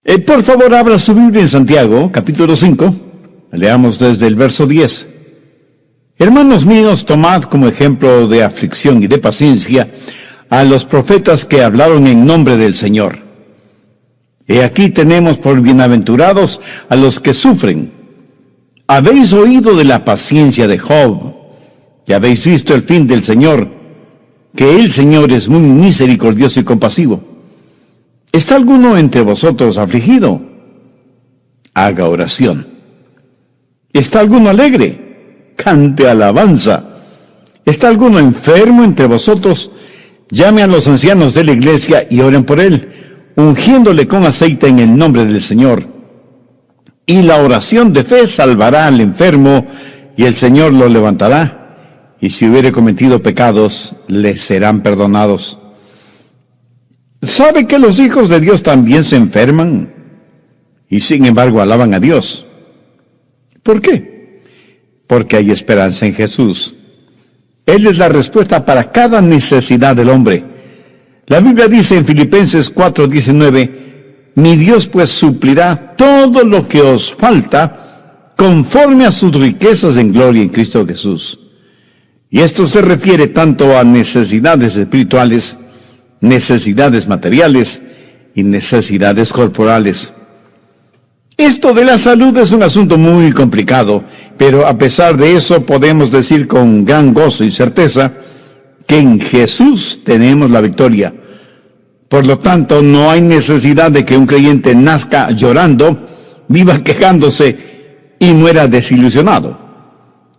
Por favor, abra su Biblia en Santiago, capítulo 5. Leamos desde el verso 10. Hermanos míos, tomad como ejemplo de aflicción y de paciencia a los profetas que hablaron en nombre del Señor. He aquí tenemos por bienaventurados a los que sufren. Habéis oído de la paciencia de Job, y habéis visto el fin del Señor, que el Señor es muy misericordioso y compasivo. ¿Está alguno entre vosotros afligido? Haga oración. ¿Está alguno alegre? Cante alabanza. ¿Está alguno enfermo entre vosotros? Llame a los ancianos de la iglesia y oren por él, ungiéndole con aceite en el nombre del Señor. Y la oración de fe salvará al enfermo, y el Señor lo levantará. Y si hubiere cometido pecados, le serán perdonados. ¿Sabe que los hijos de Dios también se enferman? Y sin embargo alaban a Dios. ¿Por qué? Porque hay esperanza en Jesús. Él es la respuesta para cada necesidad del hombre. La Biblia dice en Filipenses 4:19, mi Dios pues suplirá todo lo que os falta conforme a sus riquezas en gloria en Cristo Jesús. Y esto se refiere tanto a necesidades espirituales, necesidades materiales y necesidades corporales. Esto de la salud es un asunto muy complicado, pero a pesar de eso podemos decir con gran gozo y certeza que en Jesús tenemos la victoria. Por lo tanto, no hay necesidad de que un creyente nazca llorando, viva quejándose y muera desilusionado.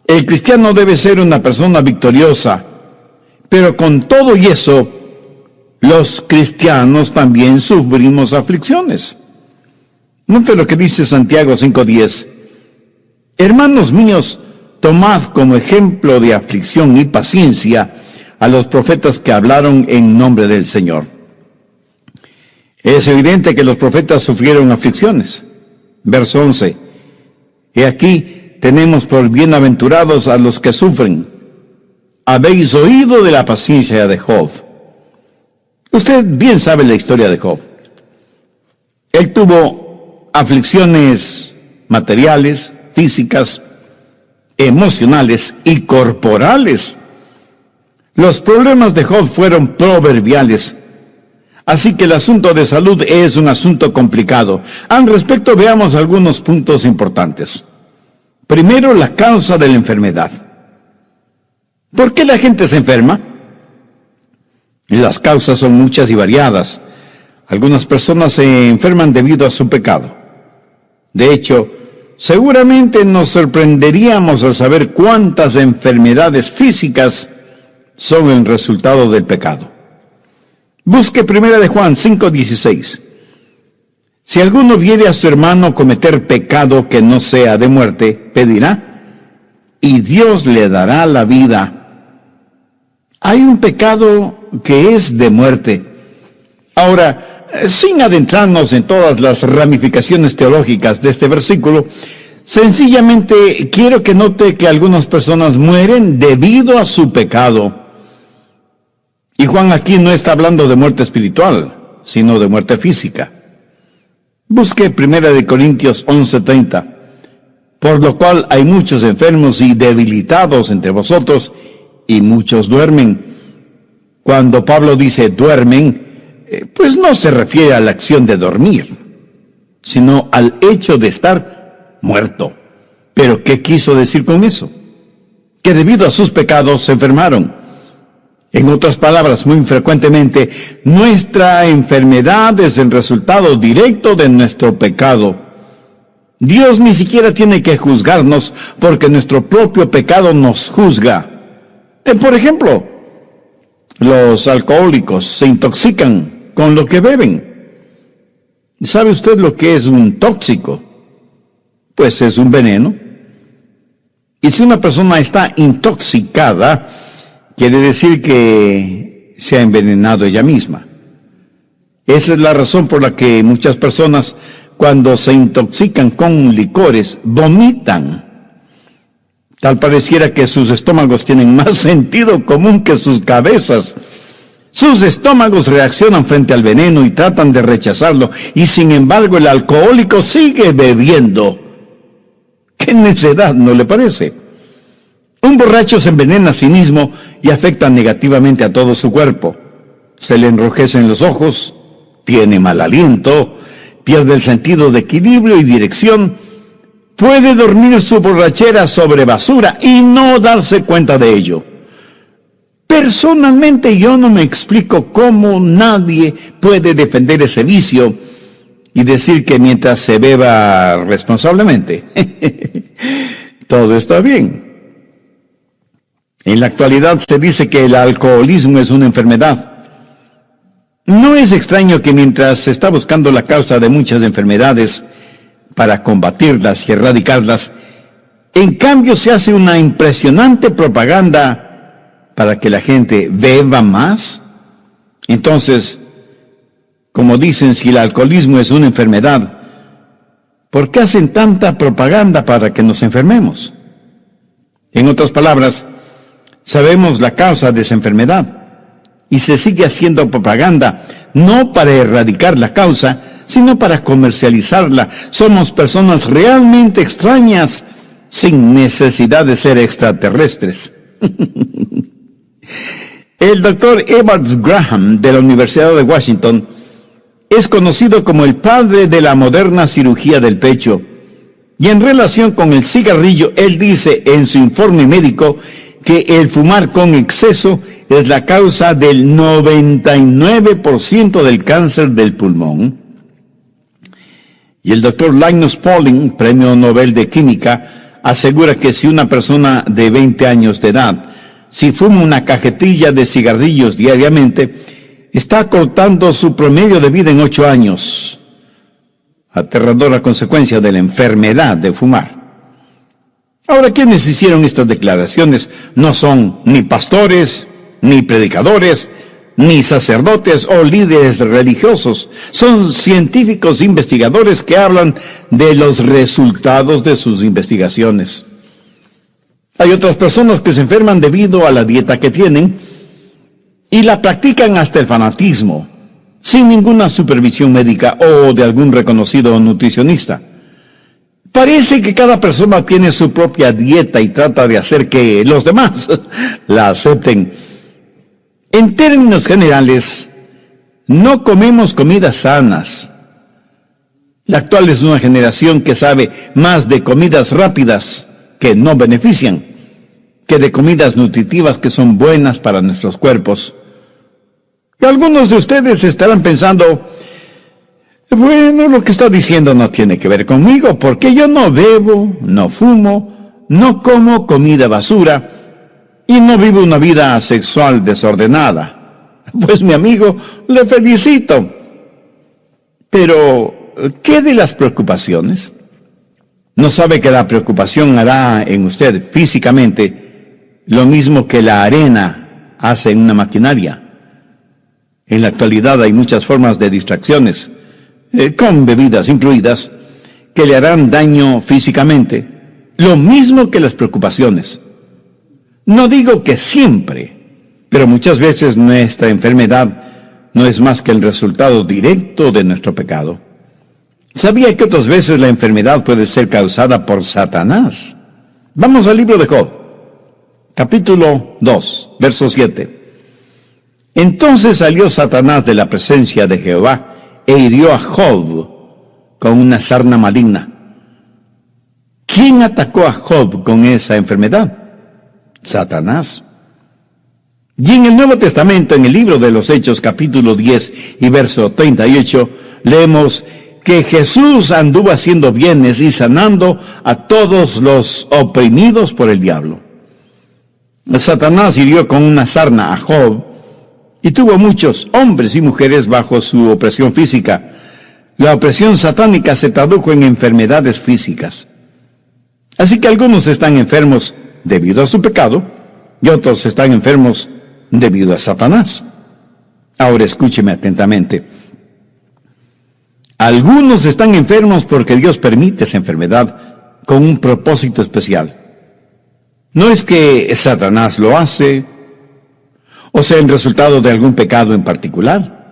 El cristiano debe ser una persona victoriosa, pero con todo y eso, los cristianos también sufrimos aflicciones. Note lo que dice Santiago 5:10. Hermanos míos, tomad como ejemplo de aflicción y paciencia a los profetas que hablaron en nombre del Señor. Es evidente que los profetas sufrieron aflicciones. Verso 11. He aquí tenemos por bienaventurados a los que sufren. Habéis oído de la paciencia de Job. Usted bien sabe la historia de Job. Él tuvo aflicciones materiales, físicas, emocionales y corporales. Los problemas de Job fueron proverbiales. Así que el asunto de salud es un asunto complicado. Al respecto, veamos algunos puntos importantes. Primero, la causa de la enfermedad. ¿Por qué la gente se enferma? Las causas son muchas y variadas. Algunas personas se enferman debido a su pecado. De hecho, seguramente nos sorprenderíamos al saber cuántas enfermedades físicas son el resultado del pecado. Busque 1 de Juan 5:16. Si alguno viere a su hermano cometer pecado que no sea de muerte, pedirá, y Dios le dará la vida. Hay un pecado que es de muerte. Ahora, sin adentrarnos en todas las ramificaciones teológicas de este versículo, sencillamente quiero que note que algunas personas mueren debido a su pecado. Y Juan aquí no está hablando de muerte espiritual, sino de muerte física. Busque 1 Corintios 11:30. Por lo cual hay muchos enfermos y debilitados entre vosotros, y muchos duermen. Cuando Pablo dice duermen, pues no se refiere a la acción de dormir, sino al hecho de estar muerto. ¿Pero qué quiso decir con eso? Que debido a sus pecados se enfermaron. En otras palabras, muy frecuentemente, nuestra enfermedad es el resultado directo de nuestro pecado. Dios ni siquiera tiene que juzgarnos porque nuestro propio pecado nos juzga. Por ejemplo, los alcohólicos se intoxican con lo que beben. ¿Sabe usted lo que es un tóxico? Pues es un veneno. Y si una persona está intoxicada, quiere decir que se ha envenenado ella misma. Esa es la razón por la que muchas personas, cuando se intoxican con licores, vomitan. Tal pareciera que sus estómagos tienen más sentido común que sus cabezas. Sus estómagos reaccionan frente al veneno y tratan de rechazarlo, y sin embargo el alcohólico sigue bebiendo. ¡Qué necedad!, ¿no le parece? Un borracho se envenena a sí mismo y afecta negativamente a todo su cuerpo. Se le enrojecen los ojos, tiene mal aliento, pierde el sentido de equilibrio y dirección, puede dormir su borrachera sobre basura y no darse cuenta de ello. Personalmente yo no me explico cómo nadie puede defender ese vicio y decir que mientras se beba responsablemente, todo está bien. En la actualidad se dice que el alcoholismo es una enfermedad. No es extraño que mientras se está buscando la causa de muchas enfermedades para combatirlas y erradicarlas, en cambio se hace una impresionante propaganda para que la gente beba más. Entonces, como dicen, si el alcoholismo es una enfermedad, ¿por qué hacen tanta propaganda para que nos enfermemos? En otras palabras, sabemos la causa de esa enfermedad y se sigue haciendo propaganda, no para erradicar la causa, sino para comercializarla. Somos personas realmente extrañas, sin necesidad de ser extraterrestres. El doctor Edward Graham, de la Universidad de Washington, es conocido como el padre de la moderna cirugía del pecho. Y en relación con el cigarrillo, él dice en su informe médico que el fumar con exceso es la causa del 99% del cáncer del pulmón. Y el doctor Linus Pauling, premio Nobel de Química, asegura que si una persona de 20 años de edad, si fuma una cajetilla de cigarrillos diariamente, está acortando su promedio de vida en 8 años. Aterradora consecuencia de la enfermedad de fumar. Ahora, quienes hicieron estas declaraciones no son ni pastores, ni predicadores, ni sacerdotes o líderes religiosos. Son científicos investigadores que hablan de los resultados de sus investigaciones. Hay otras personas que se enferman debido a la dieta que tienen y la practican hasta el fanatismo, sin ninguna supervisión médica o de algún reconocido nutricionista. Parece que cada persona tiene su propia dieta y trata de hacer que los demás la acepten. En términos generales, no comemos comidas sanas. La actual es una generación que sabe más de comidas rápidas que no benefician, que de comidas nutritivas que son buenas para nuestros cuerpos. Y algunos de ustedes estarán pensando, bueno, lo que está diciendo no tiene que ver conmigo, porque yo no bebo, no fumo, no como comida basura y no vivo una vida sexual desordenada. Pues mi amigo, le felicito. Pero, ¿qué de las preocupaciones? ¿No sabe que la preocupación hará en usted físicamente lo mismo que la arena hace en una maquinaria? En la actualidad hay muchas formas de distracciones, con bebidas incluidas, que le harán daño físicamente, lo mismo que las preocupaciones. No digo que siempre, pero muchas veces nuestra enfermedad no es más que el resultado directo de nuestro pecado. ¿Sabía que otras veces la enfermedad puede ser causada por Satanás? Vamos al libro de Job, capítulo 2, verso 7. Entonces salió Satanás de la presencia de Jehová e hirió a Job con una sarna maligna. ¿Quién atacó a Job con esa enfermedad? Satanás. Y en el Nuevo Testamento, en el libro de los Hechos, capítulo 10 y verso 38, leemos que Jesús anduvo haciendo bienes y sanando a todos los oprimidos por el diablo. Satanás hirió con una sarna a Job y tuvo muchos hombres y mujeres bajo su opresión física. La opresión satánica se tradujo en enfermedades físicas. Así que algunos están enfermos debido a su pecado y otros están enfermos debido a Satanás. Ahora escúcheme atentamente. Algunos están enfermos porque Dios permite esa enfermedad con un propósito especial. No es que Satanás lo hace, o sea el resultado de algún pecado en particular.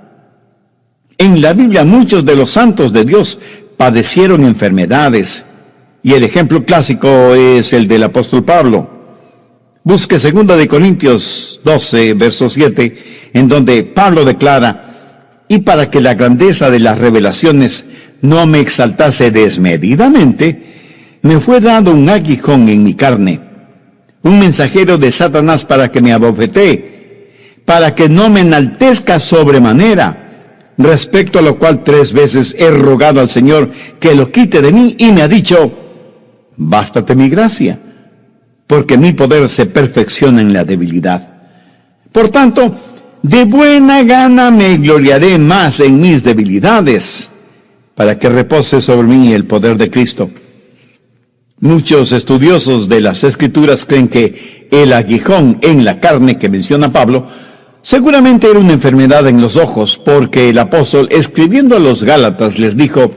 En la Biblia muchos de los santos de Dios padecieron enfermedades, y el ejemplo clásico es el del apóstol Pablo. Busque 2 de Corintios 12, verso 7, en donde Pablo declara: y para que la grandeza de las revelaciones no me exaltase desmedidamente, me fue dado un aguijón en mi carne, un mensajero de Satanás para que me abofetee, para que no me enaltezca sobremanera, respecto a lo cual 3 veces he rogado al Señor que lo quite de mí, y me ha dicho: bástate mi gracia, porque mi poder se perfecciona en la debilidad. Por tanto, de buena gana me gloriaré más en mis debilidades, para que repose sobre mí el poder de Cristo. Muchos estudiosos de las Escrituras creen que el aguijón en la carne que menciona Pablo seguramente era una enfermedad en los ojos, porque el apóstol, escribiendo a los Gálatas, les dijo: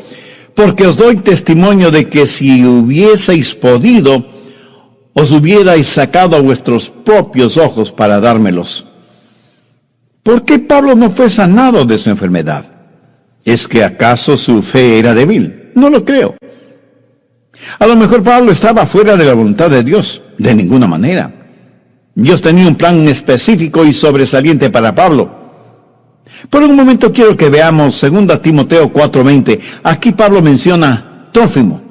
porque os doy testimonio de que si hubieseis podido, os hubierais sacado a vuestros propios ojos para dármelos. ¿Por qué Pablo no fue sanado de su enfermedad? ¿Es que acaso su fe era débil? No lo creo. A lo mejor Pablo estaba fuera de la voluntad de Dios. De ninguna manera. Dios tenía un plan específico y sobresaliente para Pablo. Por un momento quiero que veamos 2 Timoteo 4:20. Aquí Pablo menciona a Trófimo,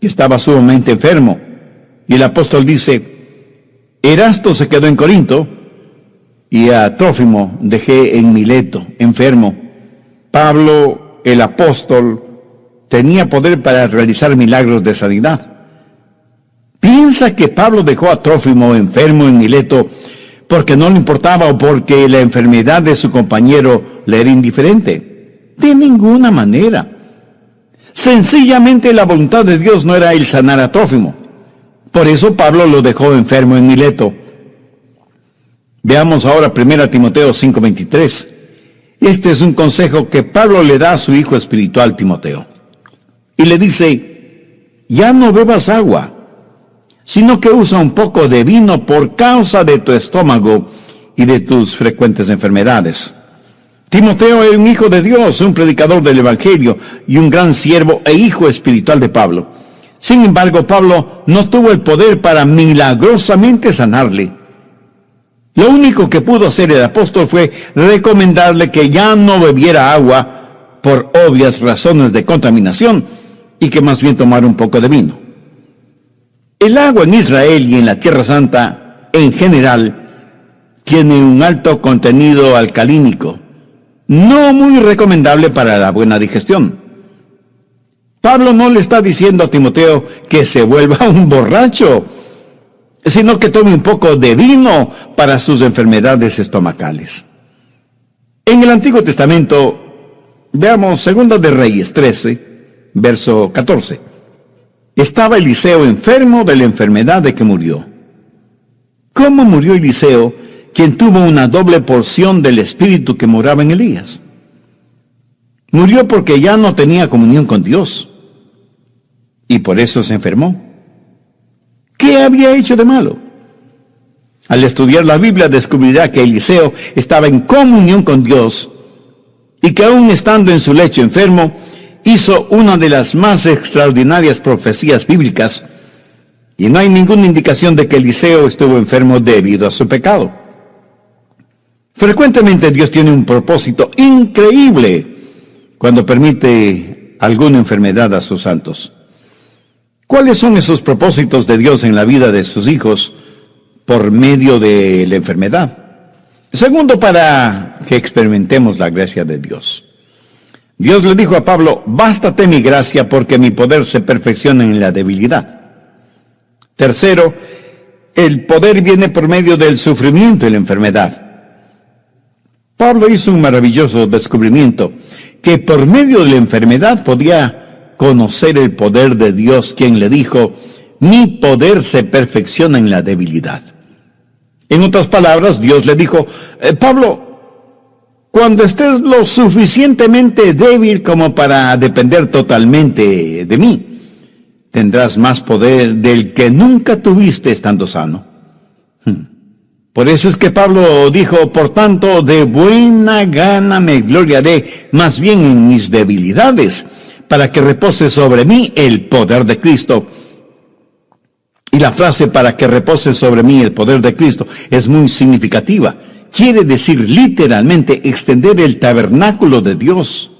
que estaba sumamente enfermo. Y el apóstol dice: Erasto se quedó en Corinto, y a Trófimo dejé en Mileto, enfermo. Pablo, el apóstol, tenía poder para realizar milagros de sanidad. ¿Piensa que Pablo dejó a Trófimo enfermo en Mileto porque no le importaba o porque la enfermedad de su compañero le era indiferente? De ninguna manera. Sencillamente la voluntad de Dios no era el sanar a Trófimo. Por eso Pablo lo dejó enfermo en Mileto. Veamos ahora 1 Timoteo 5:23. Este es un consejo que Pablo le da a su hijo espiritual Timoteo. Y le dice: ya no bebas agua, sino que usa un poco de vino por causa de tu estómago y de tus frecuentes enfermedades. Timoteo era un hijo de Dios, un predicador del Evangelio y un gran siervo e hijo espiritual de Pablo. Sin embargo, Pablo no tuvo el poder para milagrosamente sanarle. Lo único que pudo hacer el apóstol fue recomendarle que ya no bebiera agua por obvias razones de contaminación y que más bien tomara un poco de vino. El agua en Israel y en la Tierra Santa, en general, tiene un alto contenido alcalínico, no muy recomendable para la buena digestión. Pablo no le está diciendo a Timoteo que se vuelva un borracho, sino que tome un poco de vino para sus enfermedades estomacales. En el Antiguo Testamento, veamos 2 de Reyes 13, verso 14. Estaba Eliseo enfermo de la enfermedad de que murió. ¿Cómo murió Eliseo, quien tuvo una doble porción del espíritu que moraba en Elías? Murió porque ya no tenía comunión con Dios, y por eso se enfermó. ¿Qué había hecho de malo? Al estudiar la Biblia descubrirá que Eliseo estaba en comunión con Dios y que aún estando en su lecho enfermo, hizo una de las más extraordinarias profecías bíblicas, y no hay ninguna indicación de que Eliseo estuvo enfermo debido a su pecado. Frecuentemente Dios tiene un propósito increíble cuando permite alguna enfermedad a sus santos. ¿Cuáles son esos propósitos de Dios en la vida de sus hijos por medio de la enfermedad? Segundo, para que experimentemos la gracia de Dios. Dios le dijo a Pablo: bástate mi gracia porque mi poder se perfecciona en la debilidad. Tercero, el poder viene por medio del sufrimiento y la enfermedad. Pablo hizo un maravilloso descubrimiento, que por medio de la enfermedad podía conocer el poder de Dios, quien le dijo: mi poder se perfecciona en la debilidad. En otras palabras, Dios le dijo: Pablo, cuando estés lo suficientemente débil como para depender totalmente de mí, tendrás más poder del que nunca tuviste estando sano. Por eso es que Pablo dijo, por tanto, de buena gana me gloriaré, más bien en mis debilidades, para que repose sobre mí el poder de Cristo. Y la frase para que repose sobre mí el poder de Cristo es muy significativa. Quiere decir literalmente extender el tabernáculo de Dios.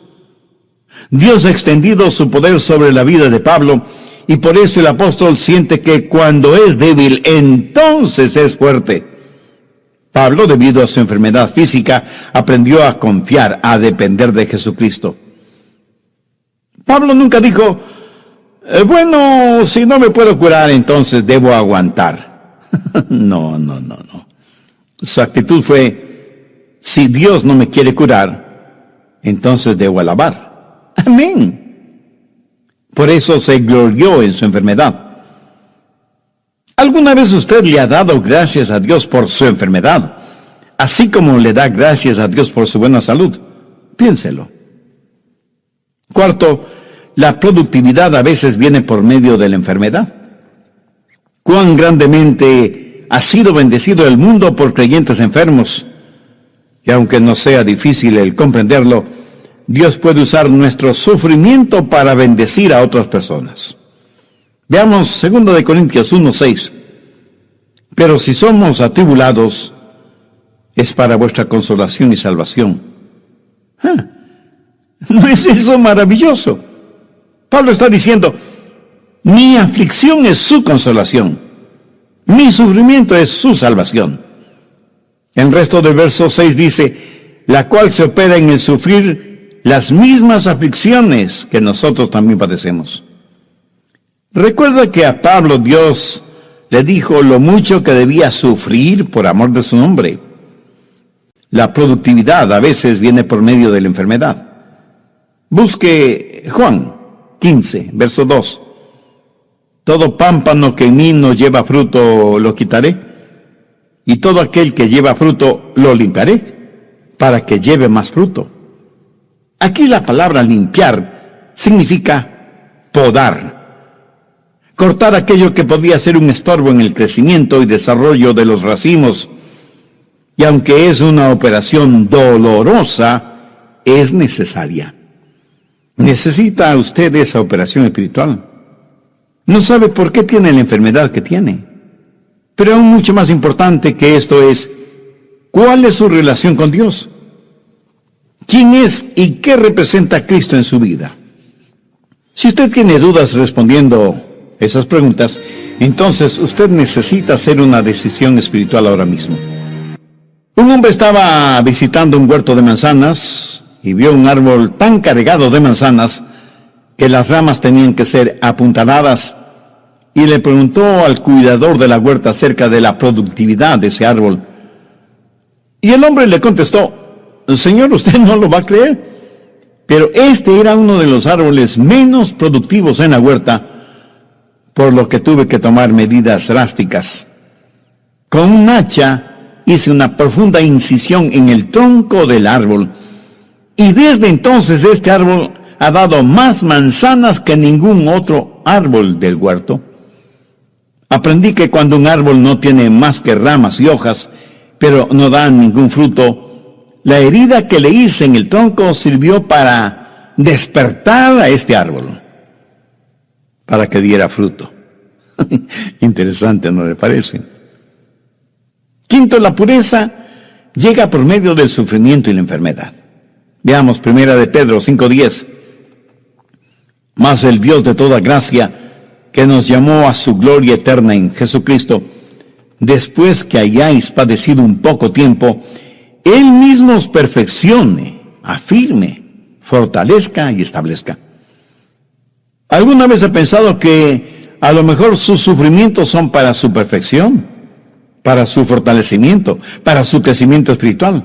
Dios ha extendido su poder sobre la vida de Pablo, y por eso el apóstol siente que cuando es débil, entonces es fuerte. Pablo, debido a su enfermedad física, aprendió a confiar, a depender de Jesucristo. Pablo nunca dijo, bueno, si no me puedo curar, entonces debo aguantar. No. Su actitud fue, si Dios no me quiere curar, entonces debo alabar. Amén. Por eso se glorió en su enfermedad. ¿Alguna vez usted le ha dado gracias a Dios por su enfermedad, así como le da gracias a Dios por su buena salud? Piénselo. Cuarto, la productividad a veces viene por medio de la enfermedad. Cuán grandemente ha sido bendecido el mundo por creyentes enfermos. Y aunque no sea difícil el comprenderlo, Dios puede usar nuestro sufrimiento para bendecir a otras personas. Veamos 2 Corintios 1:6. Pero si somos atribulados, es para vuestra consolación y salvación. ¿No es eso maravilloso? Pablo está diciendo, mi aflicción es su consolación, mi sufrimiento es su salvación. El resto del verso 6 dice, la cual se opera en el sufrir las mismas aflicciones que nosotros también padecemos. Recuerda que a Pablo Dios le dijo lo mucho que debía sufrir por amor de su nombre. La productividad a veces viene por medio de la enfermedad. Busque Juan 15, verso 2. Todo pámpano que en mí no lleva fruto lo quitaré, y todo aquel que lleva fruto lo limpiaré, para que lleve más fruto. Aquí la palabra limpiar significa podar. Cortar aquello que podía ser un estorbo en el crecimiento y desarrollo de los racimos. Y aunque es una operación dolorosa, es necesaria. ¿Necesita usted esa operación espiritual? No sabe por qué tiene la enfermedad que tiene. Pero aún mucho más importante que esto es, ¿cuál es su relación con Dios? ¿Quién es y qué representa Cristo en su vida? Si usted tiene dudas respondiendo esas preguntas, entonces usted necesita hacer una decisión espiritual ahora mismo. Un hombre estaba visitando un huerto de manzanas y vio un árbol tan cargado de manzanas que las ramas tenían que ser apuntaladas, y le preguntó al cuidador de la huerta acerca de la productividad de ese árbol. Y el hombre le contestó, Señor, usted no lo va a creer, pero este era uno de los árboles menos productivos en la huerta, por lo que tuve que tomar medidas drásticas. Con un hacha hice una profunda incisión en el tronco del árbol, y desde entonces este árbol ha dado más manzanas que ningún otro árbol del huerto. Aprendí que cuando un árbol no tiene más que ramas y hojas, pero no da ningún fruto, la herida que le hice en el tronco sirvió para despertar a este árbol, para que diera fruto. Interesante, ¿no le parece? Quinto, la pureza llega por medio del sufrimiento y la enfermedad. Veamos 1 de Pedro 5:10. Mas el Dios de toda gracia, que nos llamó a su gloria eterna en Jesucristo, después que hayáis padecido un poco tiempo, Él mismo os perfeccione, afirme, fortalezca y establezca. ¿Alguna vez ha pensado que a lo mejor sus sufrimientos son para su perfección, para su fortalecimiento, para su crecimiento espiritual?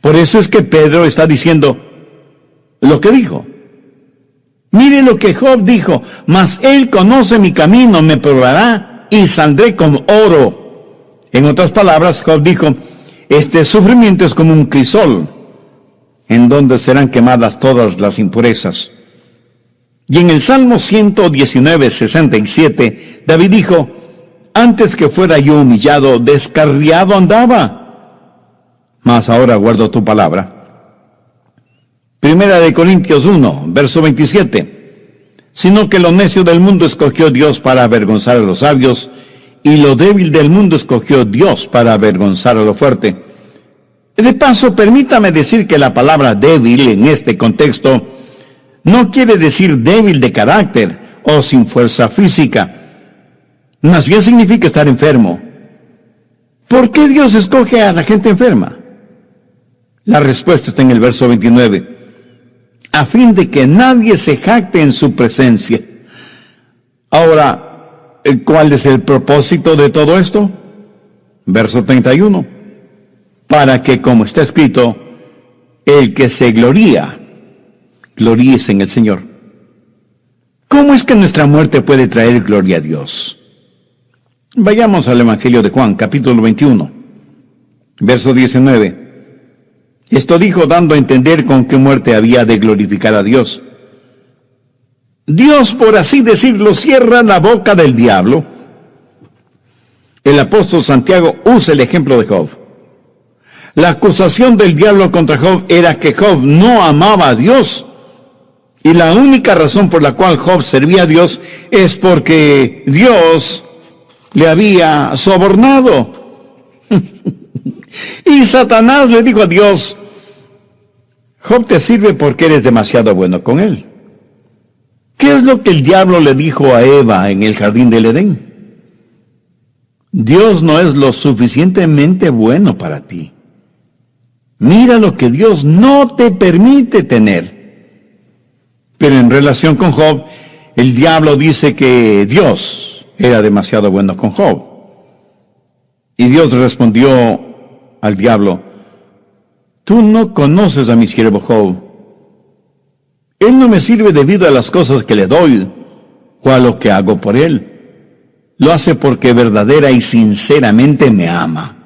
Por eso es que Pedro está diciendo lo que dijo. Mire lo que Job dijo, mas Él conoce mi camino, me probará y saldré como oro. En otras palabras, Job dijo, este sufrimiento es como un crisol, en donde serán quemadas todas las impurezas. Y en el Salmo 119:67, David dijo, Antes que fuera yo humillado, descarriado andaba, mas ahora guardo tu palabra. Primera de Corintios 1, verso 27. Sino que lo necio del mundo escogió Dios para avergonzar a los sabios, y lo débil del mundo escogió Dios para avergonzar a lo fuerte. De paso, permítame decir que la palabra débil en este contexto no quiere decir débil de carácter o sin fuerza física. Más bien significa estar enfermo. ¿Por qué Dios escoge a la gente enferma? La respuesta está en el verso 29. A fin de que nadie se jacte en su presencia. Ahora, ¿cuál es el propósito de todo esto? Verso 31. Para que, como está escrito, el que se gloríe en el Señor. ¿Cómo es que nuestra muerte puede traer gloria a Dios? Vayamos al Evangelio de Juan, capítulo 21, verso 19. Esto dijo dando a entender con qué muerte había de glorificar a Dios. Dios, por así decirlo, cierra la boca del diablo. El apóstol Santiago usa el ejemplo de Job. La acusación del diablo contra Job era que Job no amaba a Dios. Y la única razón por la cual Job servía a Dios es porque Dios le había sobornado. Y Satanás le dijo a Dios, Job te sirve porque eres demasiado bueno con él. ¿Qué es lo que el diablo le dijo a Eva en el jardín del Edén? Dios no es lo suficientemente bueno para ti. Mira lo que Dios no te permite tener. Pero en relación con Job, el diablo dice que Dios era demasiado bueno con Job. Y Dios respondió al diablo, tú no conoces a mi siervo Job. Él no me sirve debido a las cosas que le doy o a lo que hago por él. Lo hace porque verdadera y sinceramente me ama.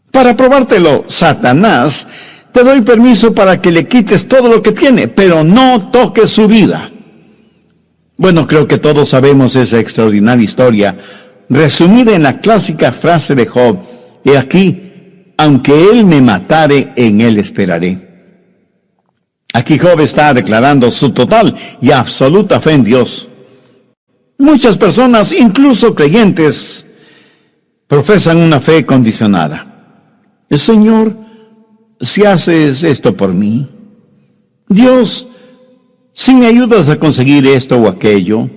Para probártelo, Satanás, te doy permiso para que le quites todo lo que tiene, pero no toques su vida. Bueno, creo que todos sabemos esa extraordinaria historia, resumida en la clásica frase de Job, he aquí, aunque él me matare, en él esperaré. Aquí Job está declarando su total y absoluta fe en Dios. Muchas personas, incluso creyentes, profesan una fe condicionada. El Señor, si haces esto por mí, Dios, si me ayudas a conseguir esto o aquello.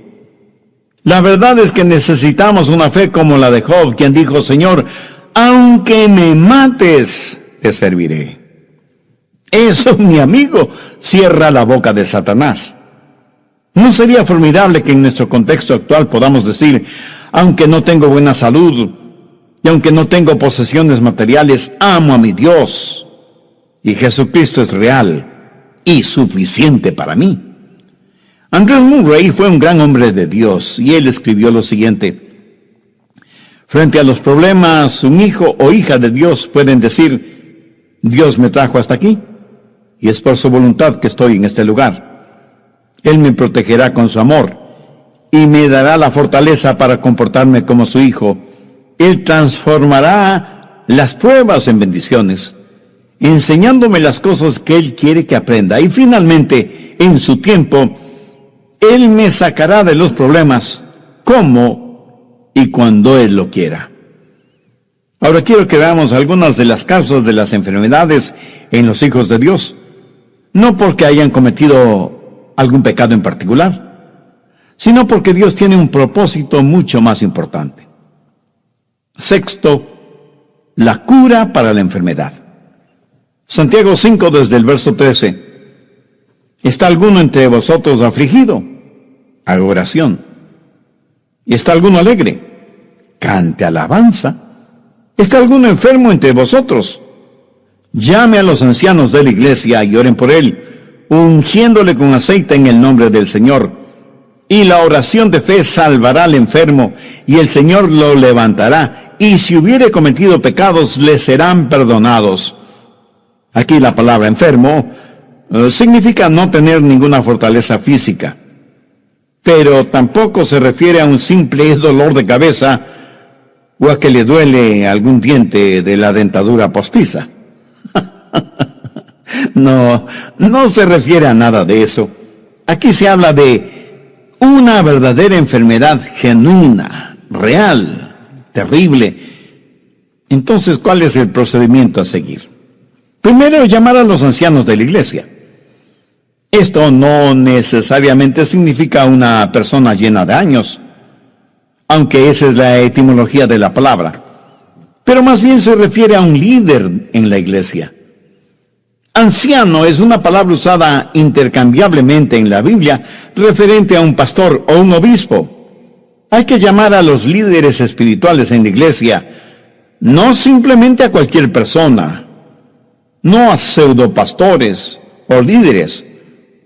La verdad es que necesitamos una fe como la de Job, quien dijo, Señor, aunque me mates, te serviré. Eso, mi amigo, cierra la boca de Satanás. ¿No sería formidable que en nuestro contexto actual podamos decir, aunque no tengo buena salud, y aunque no tengo posesiones materiales, amo a mi Dios, y Jesucristo es real y suficiente para mí? Andrew Murray fue un gran hombre de Dios, y él escribió lo siguiente: frente a los problemas, un hijo o hija de Dios pueden decir, Dios me trajo hasta aquí, y es por su voluntad que estoy en este lugar. Él me protegerá con su amor, y me dará la fortaleza para comportarme como su hijo. Él transformará las pruebas en bendiciones, enseñándome las cosas que Él quiere que aprenda. Y finalmente, en su tiempo, Él me sacará de los problemas, como y cuando Él lo quiera. Ahora quiero que veamos algunas de las causas de las enfermedades en los hijos de Dios. No porque hayan cometido algún pecado en particular, sino porque Dios tiene un propósito mucho más importante. Sexto, la cura para la enfermedad. Santiago 5, desde el verso 13. ¿Está alguno entre vosotros afligido? Haga oración. ¿Y está alguno alegre? Cante alabanza. ¿Está alguno enfermo entre vosotros? Llame a los ancianos de la iglesia y oren por él, ungiéndole con aceite en el nombre del Señor. Y la oración de fe salvará al enfermo, y el Señor lo levantará, y si hubiere cometido pecados, le serán perdonados. Aquí la palabra enfermo significa no tener ninguna fortaleza física, pero tampoco se refiere a un simple dolor de cabeza o a que le duele algún diente de la dentadura postiza. No, no se refiere a nada de eso. Aquí se habla de una verdadera enfermedad genuina, real, terrible. Entonces, ¿cuál es el procedimiento a seguir? Primero, llamar a los ancianos de la iglesia. Esto no necesariamente significa una persona llena de años, aunque esa es la etimología de la palabra, pero más bien se refiere a un líder en la iglesia. Anciano es una palabra usada intercambiablemente en la Biblia referente a un pastor o un obispo. Hay que llamar a los líderes espirituales en la iglesia, no simplemente a cualquier persona, no a pseudopastores o líderes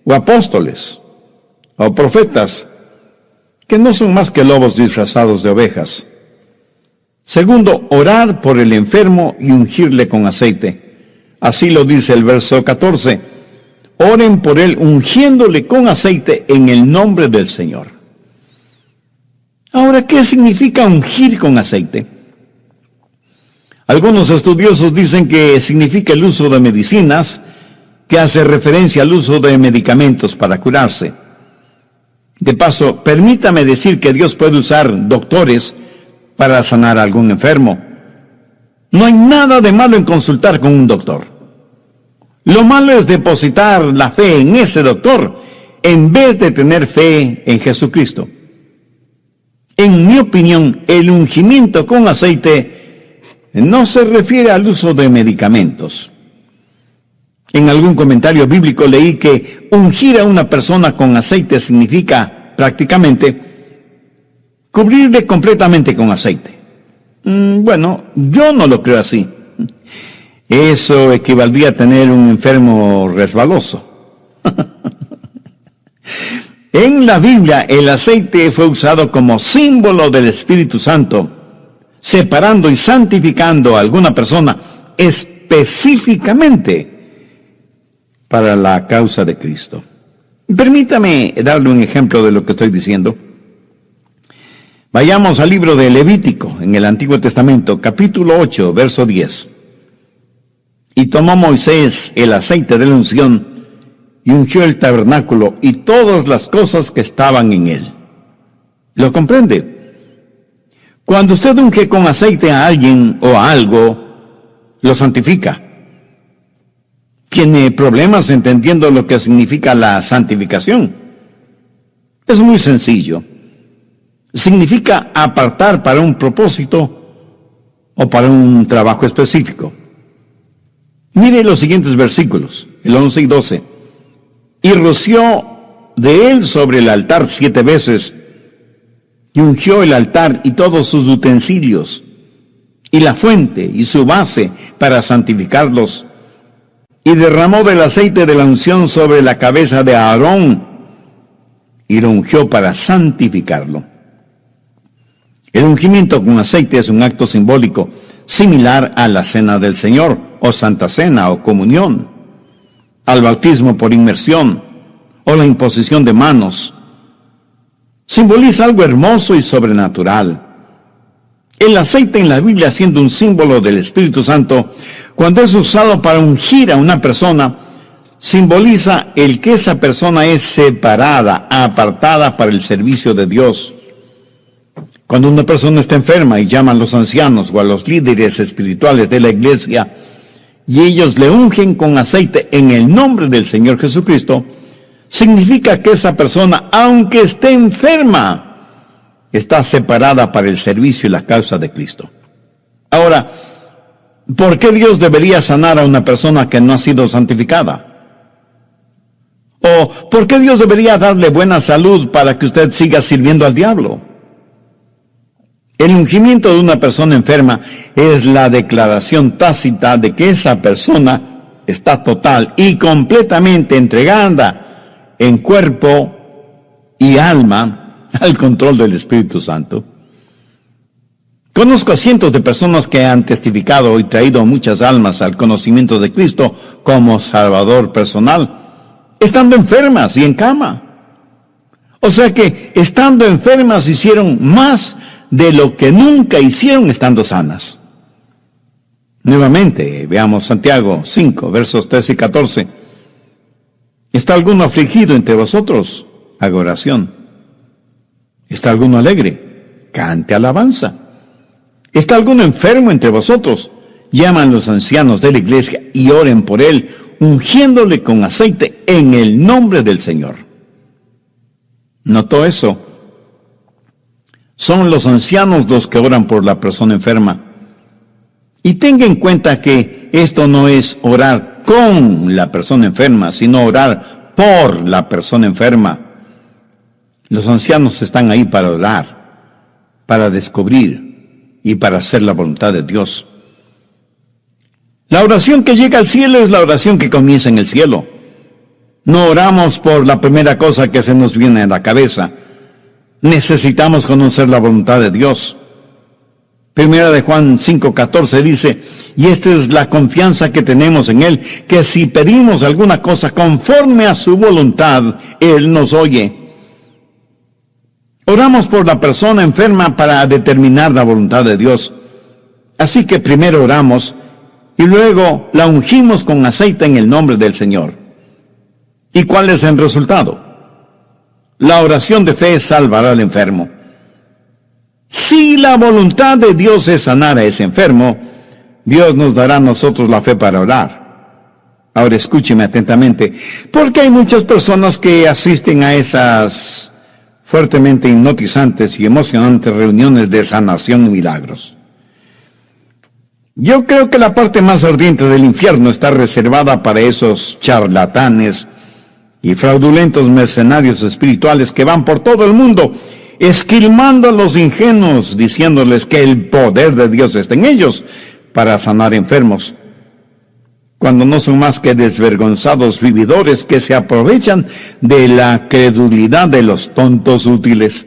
o apóstoles o profetas, que no son más que lobos disfrazados de ovejas. Segundo, orar por el enfermo y ungirle con aceite. Así lo dice el verso 14. Oren por él ungiéndole con aceite en el nombre del Señor. Ahora, ¿qué significa ungir con aceite? Algunos estudiosos dicen que significa el uso de medicinas, que hace referencia al uso de medicamentos para curarse. De paso, permítame decir que Dios puede usar doctores para sanar a algún enfermo. No hay nada de malo en consultar con un doctor. Lo malo es depositar la fe en ese doctor en vez de tener fe en Jesucristo. En mi opinión, el ungimiento con aceite no se refiere al uso de medicamentos. En algún comentario bíblico leí que ungir a una persona con aceite significa prácticamente cubrirle completamente con aceite. Bueno, yo no lo creo así. Eso equivaldría a tener un enfermo resbaloso. En la Biblia, el aceite fue usado como símbolo del Espíritu Santo, separando y santificando a alguna persona específicamente para la causa de Cristo. Permítame darle un ejemplo de lo que estoy diciendo. Vayamos al libro de Levítico, en el Antiguo Testamento, capítulo 8, verso 10. Y tomó Moisés el aceite de la unción y ungió el tabernáculo y todas las cosas que estaban en él. ¿Lo comprende? Cuando usted unge con aceite a alguien o a algo, lo santifica. ¿Tiene problemas entendiendo lo que significa la santificación? Es muy sencillo. Significa apartar para un propósito o para un trabajo específico. Mire los siguientes versículos, el 11 y 12. Y roció de él sobre el altar 7 veces, y ungió el altar y todos sus utensilios, y la fuente y su base para santificarlos, y derramó del aceite de la unción sobre la cabeza de Aarón, y lo ungió para santificarlo. El ungimiento con aceite es un acto simbólico similar a la cena del Señor, o Santa Cena, o comunión, al bautismo por inmersión, o la imposición de manos. Simboliza algo hermoso y sobrenatural. El aceite en la Biblia, siendo un símbolo del Espíritu Santo, cuando es usado para ungir a una persona, simboliza el que esa persona es separada, apartada para el servicio de Dios. Cuando una persona está enferma y llama a los ancianos o a los líderes espirituales de la iglesia y ellos le ungen con aceite en el nombre del Señor Jesucristo, significa que esa persona, aunque esté enferma, está separada para el servicio y la causa de Cristo. Ahora, ¿por qué Dios debería sanar a una persona que no ha sido santificada? ¿O por qué Dios debería darle buena salud para que usted siga sirviendo al diablo? El ungimiento de una persona enferma es la declaración tácita de que esa persona está total y completamente entregada en cuerpo y alma al control del Espíritu Santo. Conozco a cientos de personas que han testificado y traído muchas almas al conocimiento de Cristo como Salvador personal, estando enfermas y en cama. O sea que, estando enfermas, hicieron más de lo que nunca hicieron estando sanas. Nuevamente, veamos Santiago 5, versos 13 y 14. ¿Está alguno afligido entre vosotros? Haga oración. ¿Está alguno alegre? Cante alabanza. ¿Está alguno enfermo entre vosotros? Llaman los ancianos de la iglesia y oren por él, ungiéndole con aceite en el nombre del Señor. ¿Notó eso? Son los ancianos los que oran por la persona enferma. Y tenga en cuenta que esto no es orar con la persona enferma, sino orar por la persona enferma. Los ancianos están ahí para orar, para descubrir y para hacer la voluntad de Dios. La oración que llega al cielo es la oración que comienza en el cielo. No oramos por la primera cosa que se nos viene a la cabeza. Necesitamos conocer la voluntad de Dios. Primera de Juan 5:14 dice, y esta es la confianza que tenemos en Él, que si pedimos alguna cosa conforme a su voluntad, Él nos oye. Oramos por la persona enferma para determinar la voluntad de Dios. Así que primero oramos y luego la ungimos con aceite en el nombre del Señor. ¿Y cuál es el resultado? La oración de fe salvará al enfermo. Si la voluntad de Dios es sanar a ese enfermo, Dios nos dará a nosotros la fe para orar. Ahora escúcheme atentamente, porque hay muchas personas que asisten a esas fuertemente hipnotizantes y emocionantes reuniones de sanación y milagros. Yo creo que la parte más ardiente del infierno está reservada para esos charlatanes y fraudulentos mercenarios espirituales que van por todo el mundo esquilmando a los ingenuos, diciéndoles que el poder de Dios está en ellos para sanar enfermos, cuando no son más que desvergonzados vividores que se aprovechan de la credulidad de los tontos útiles.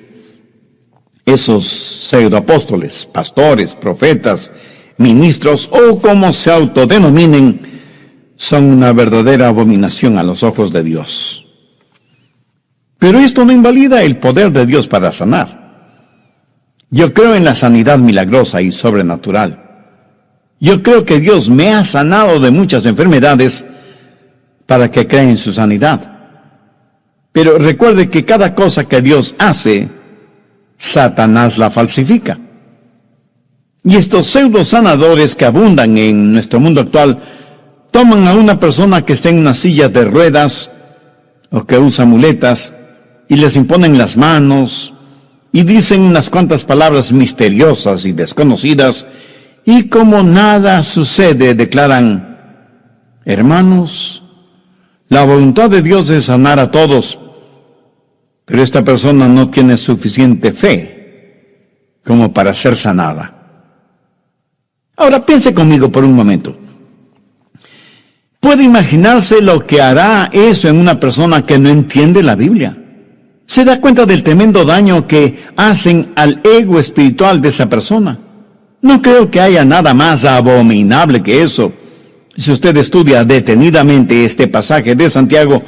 Esos pseudoapóstoles, pastores, profetas, ministros o como se autodenominen, son una verdadera abominación a los ojos de Dios. Pero esto no invalida el poder de Dios para sanar. Yo creo en la sanidad milagrosa y sobrenatural. Yo creo que Dios me ha sanado de muchas enfermedades para que crea en su sanidad. Pero recuerde que cada cosa que Dios hace, Satanás la falsifica. Y estos pseudo sanadores que abundan en nuestro mundo actual, toman a una persona que está en una silla de ruedas o que usa muletas y les imponen las manos y dicen unas cuantas palabras misteriosas y desconocidas y como nada sucede, declaran, hermanos, la voluntad de Dios es sanar a todos, pero esta persona no tiene suficiente fe como para ser sanada. Ahora piense conmigo por un momento. ¿Puede imaginarse lo que hará eso en una persona que no entiende la Biblia? ¿Se da cuenta del tremendo daño que hacen al ego espiritual de esa persona? No creo que haya nada más abominable que eso. Si usted estudia detenidamente este pasaje de Santiago,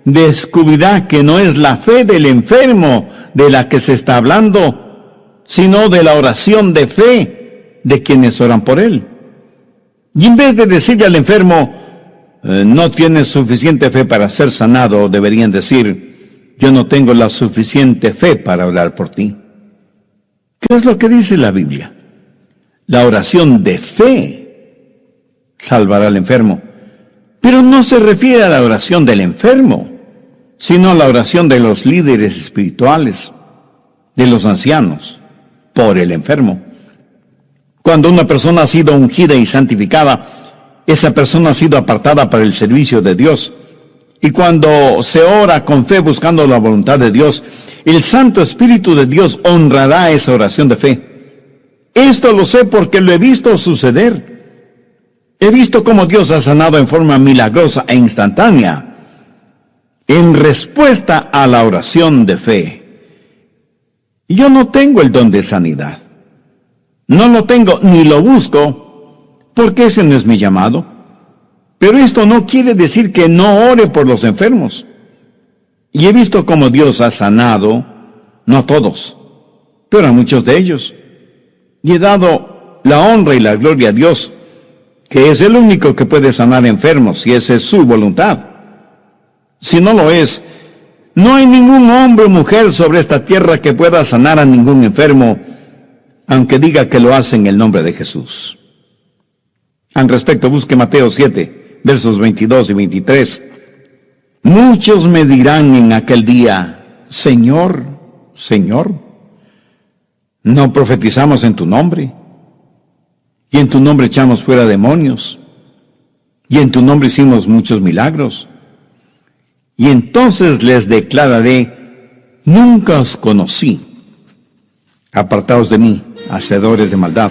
descubrirá que no es la fe del enfermo de la que se está hablando, sino de la oración de fe de quienes oran por él. Y en vez de decirle al enfermo, no tienes suficiente fe para ser sanado, deberían decir, yo no tengo la suficiente fe para orar por ti. ¿Qué es lo que dice la Biblia? La oración de fe salvará al enfermo. Pero no se refiere a la oración del enfermo, sino a la oración de los líderes espirituales, de los ancianos, por el enfermo. Cuando una persona ha sido ungida y santificada, esa persona ha sido apartada para el servicio de Dios. Y cuando se ora con fe buscando la voluntad de Dios, el Santo Espíritu de Dios honrará esa oración de fe. Esto lo sé porque lo he visto suceder. He visto cómo Dios ha sanado en forma milagrosa e instantánea en respuesta a la oración de fe. Yo no tengo el don de sanidad. No lo tengo ni lo busco porque ese no es mi llamado. Pero esto no quiere decir que no ore por los enfermos. Y he visto cómo Dios ha sanado, no a todos, pero a muchos de ellos. y he dado la honra y la gloria a Dios, que es el único que puede sanar enfermos, si esa es su voluntad. Si no lo es, no hay ningún hombre o mujer sobre esta tierra que pueda sanar a ningún enfermo, aunque diga que lo hace en el nombre de Jesús. Al respecto, busque Mateo 7, versos 22 y 23. Muchos me dirán en aquel día, Señor, Señor, ¿no profetizamos en tu nombre? Y en tu nombre echamos fuera demonios, y en tu nombre hicimos muchos milagros. Y entonces les declararé, nunca os conocí. Apartaos de mí, hacedores de maldad.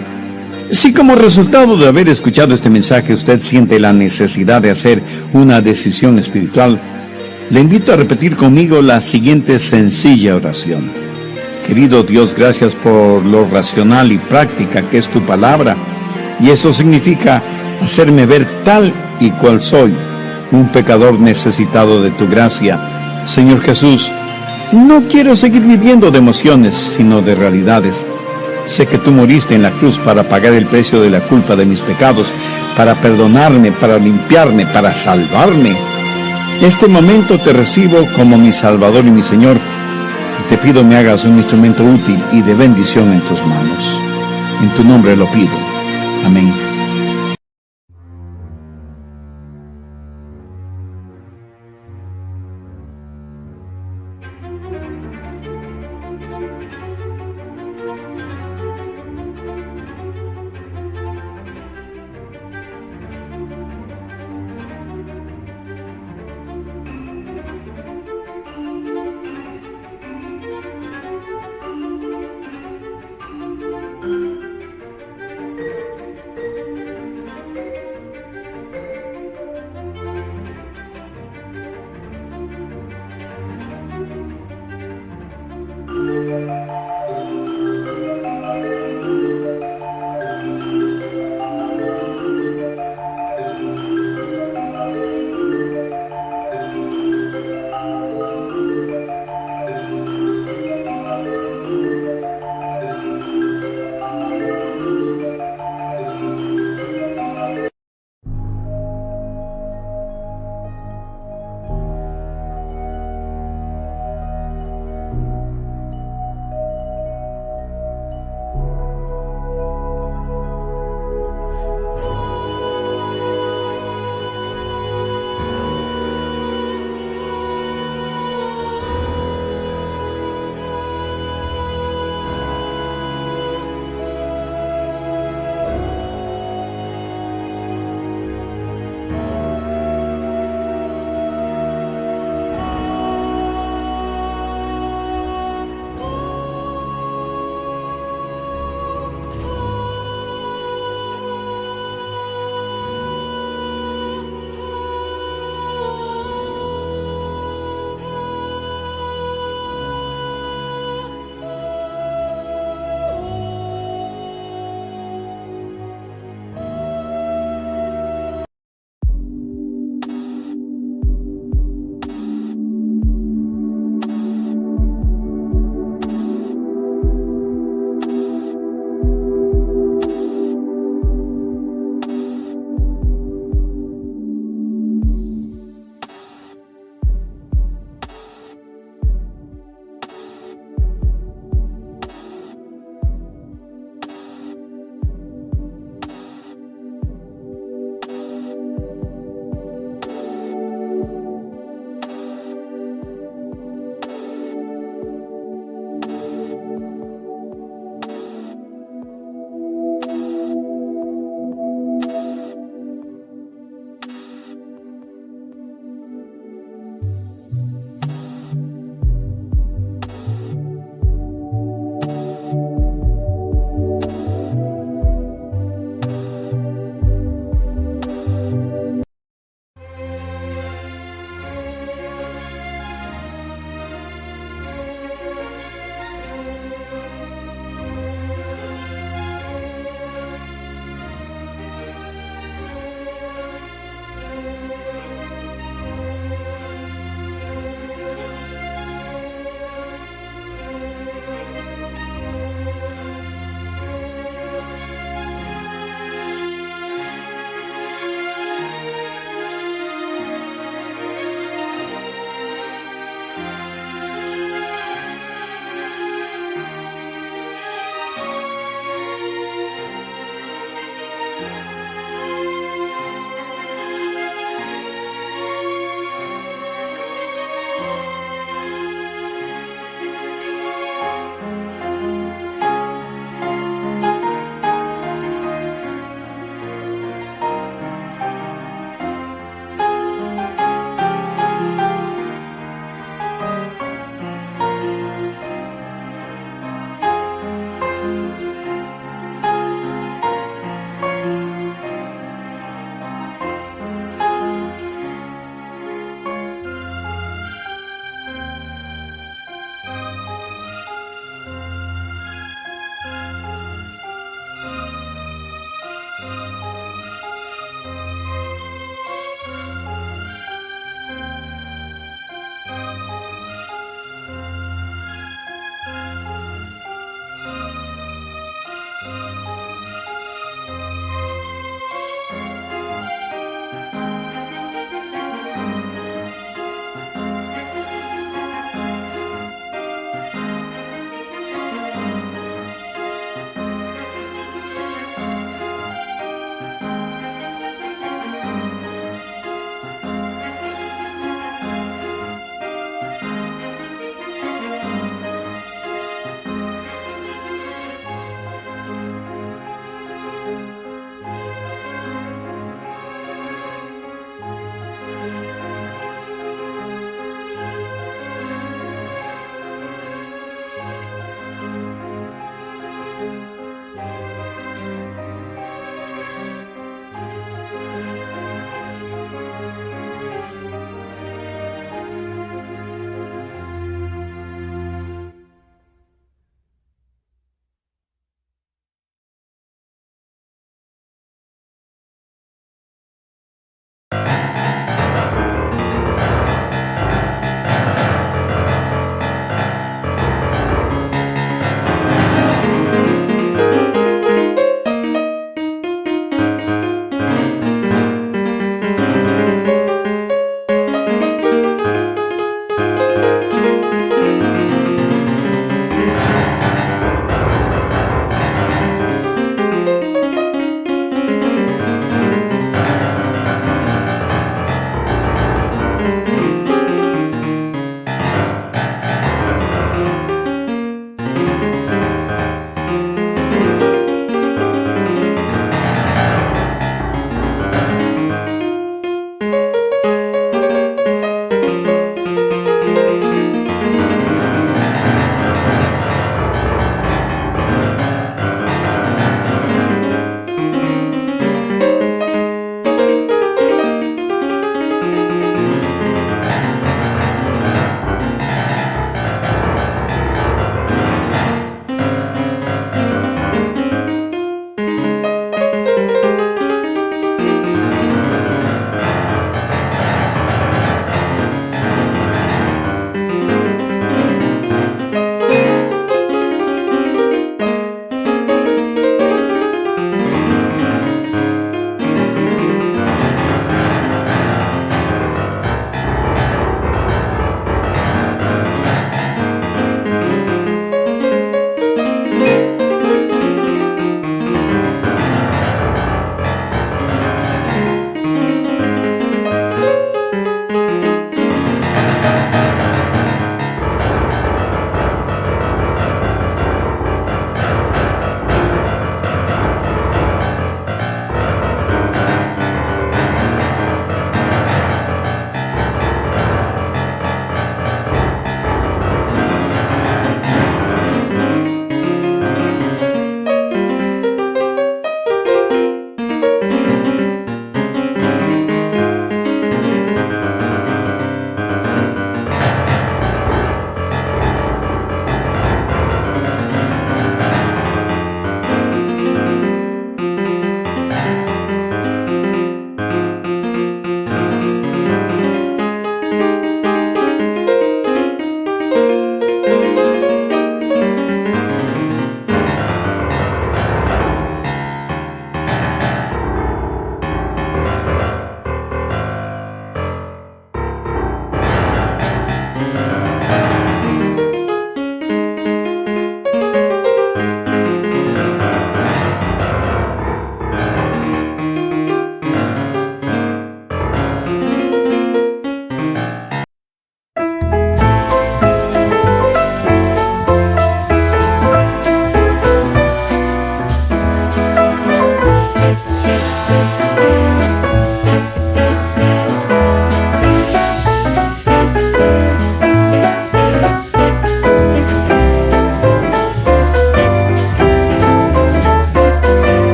Si como resultado de haber escuchado este mensaje usted siente la necesidad de hacer una decisión espiritual, le invito a repetir conmigo la siguiente sencilla oración. Querido Dios, gracias por lo racional y práctica que es tu palabra, y eso significa hacerme ver tal y cual soy, un pecador necesitado de tu gracia. Señor Jesús, no quiero seguir viviendo de emociones, sino de realidades. Sé que tú moriste en la cruz para pagar el precio de la culpa de mis pecados, para perdonarme, para limpiarme, para salvarme. En este momento te recibo como mi Salvador y mi Señor, y te pido me hagas un instrumento útil y de bendición en tus manos. En tu nombre lo pido. Amén.